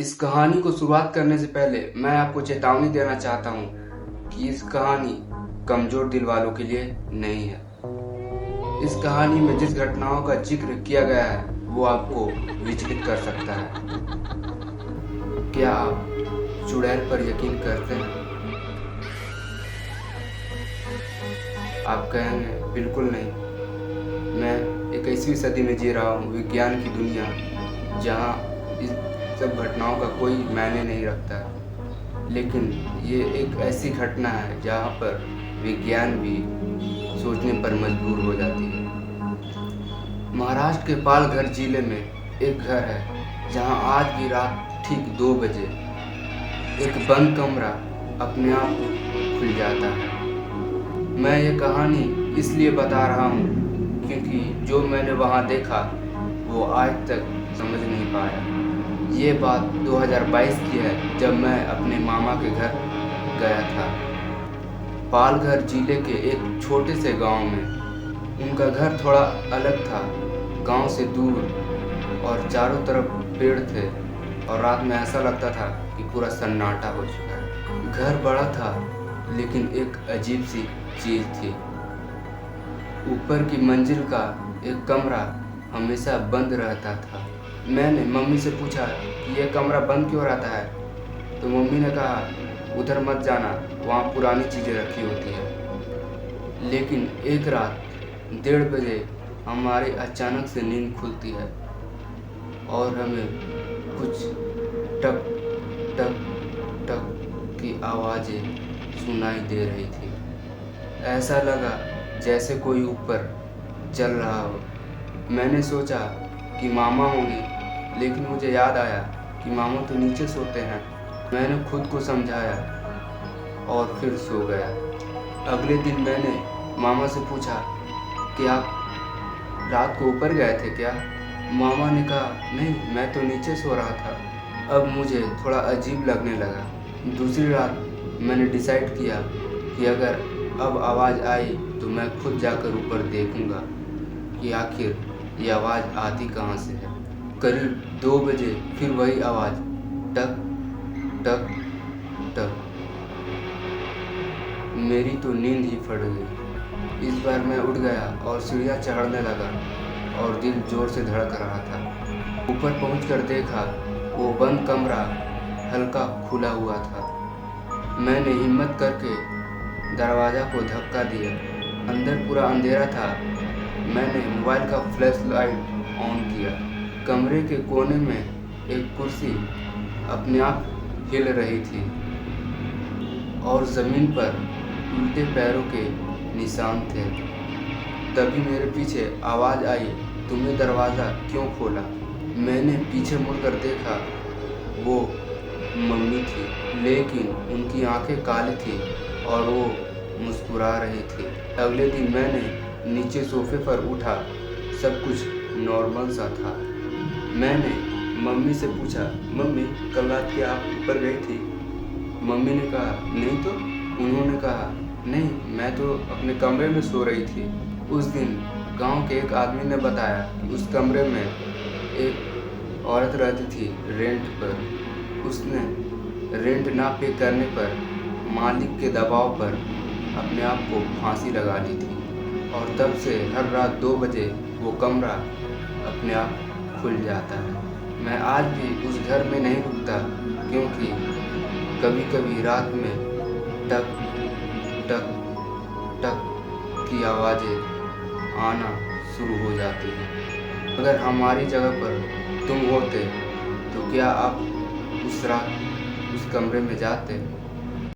इस कहानी को शुरुआत करने से पहले मैं आपको चेतावनी देना चाहता हूँ कि इस कहानी कमजोर दिल वालों के लिए नहीं है। इस कहानी में जिस घटनाओं का जिक्र किया गया है वो आपको विचलित कर सकता है। क्या आप चुड़ैल पर यकीन करते हैं? आप कहेंगे बिल्कुल नहीं, मैं 21वीं सदी में जी रहा हूँ, विज्ञान की दुनिया जहाँ इस सब घटनाओं का कोई मायने नहीं रखता है। लेकिन ये एक ऐसी घटना है जहाँ पर विज्ञान भी सोचने पर मजबूर हो जाती है। महाराष्ट्र के पालघर जिले में एक घर है जहाँ आज भी रात ठीक 2 बजे एक बंद कमरा अपने आप खुल जाता है। मैं ये कहानी इसलिए बता रहा हूँ क्योंकि जो मैंने वहाँ देखा वो आज तक समझ नहीं पाया। ये बात 2022 की है जब मैं अपने मामा के घर गया था। पालघर जिले के एक छोटे से गांव में उनका घर थोड़ा अलग था, गांव से दूर, और चारों तरफ पेड़ थे और रात में ऐसा लगता था कि पूरा सन्नाटा हो चुका है। घर बड़ा था लेकिन एक अजीब सी चीज़ थी। ऊपर की मंजिल का एक कमरा हमेशा बंद रहता था। मैंने मम्मी से पूछा कि यह कमरा बंद क्यों रहता है, तो मम्मी ने कहा उधर मत जाना, वहाँ पुरानी चीज़ें रखी होती है। लेकिन एक रात 1:30 बजे हमारी अचानक से नींद खुलती है और हमें कुछ टक टक टक की आवाज़ें सुनाई दे रही थी। ऐसा लगा जैसे कोई ऊपर चल रहा हो। मैंने सोचा कि मामा होंगे, लेकिन मुझे याद आया कि मामा तो नीचे सोते हैं। मैंने खुद को समझाया और फिर सो गया। अगले दिन मैंने मामा से पूछा कि आप रात को ऊपर गए थे क्या? मामा ने कहा नहीं, मैं तो नीचे सो रहा था। अब मुझे थोड़ा अजीब लगने लगा। दूसरी रात मैंने डिसाइड किया कि अगर अब आवाज़ आई तो मैं खुद जाकर ऊपर देखूंगा कि आखिर ये आवाज़ आती कहाँ से है। करीब 2 बजे फिर वही आवाज़, टक टक टक। मेरी तो नींद ही फट गई। इस बार मैं उठ गया और सीढ़ियाँ चढ़ने लगा और दिल जोर से धड़क रहा था। ऊपर पहुंचकर देखा वो बंद कमरा हल्का खुला हुआ था। मैंने हिम्मत करके दरवाज़ा को धक्का दिया। अंदर पूरा अंधेरा था। मैंने मोबाइल का फ्लैश लाइट ऑन किया। कमरे के कोने में एक कुर्सी अपने आप हिल रही थी और ज़मीन पर उल्टे पैरों के निशान थे। तभी मेरे पीछे आवाज़ आई, तुमने दरवाज़ा क्यों खोला? मैंने पीछे मुड़कर देखा, वो मम्मी थी, लेकिन उनकी आंखें काली थी और वो मुस्कुरा रही थी। अगले दिन मैंने नीचे सोफे पर उठा, सब कुछ नॉर्मल सा था। मैंने मम्मी से पूछा, मम्मी कल रात क्या आप ऊपर गई थी? मम्मी ने कहा नहीं तो। उन्होंने कहा नहीं, मैं तो अपने कमरे में सो रही थी। उस दिन गांव के एक आदमी ने बताया कि उस कमरे में एक औरत रहती थी रेंट पर। उसने रेंट ना पे करने पर मालिक के दबाव पर अपने आप को फांसी लगा ली थी और तब से हर रात 2 बजे वो कमरा अपने आप खुल जाता है। मैं आज भी उस घर में नहीं रुकता क्योंकि कभी कभी रात में टक टक टक की आवाज़ें आना शुरू हो जाती हैं। अगर हमारी जगह पर तुम होते तो क्या आप उस रात उस कमरे में जाते?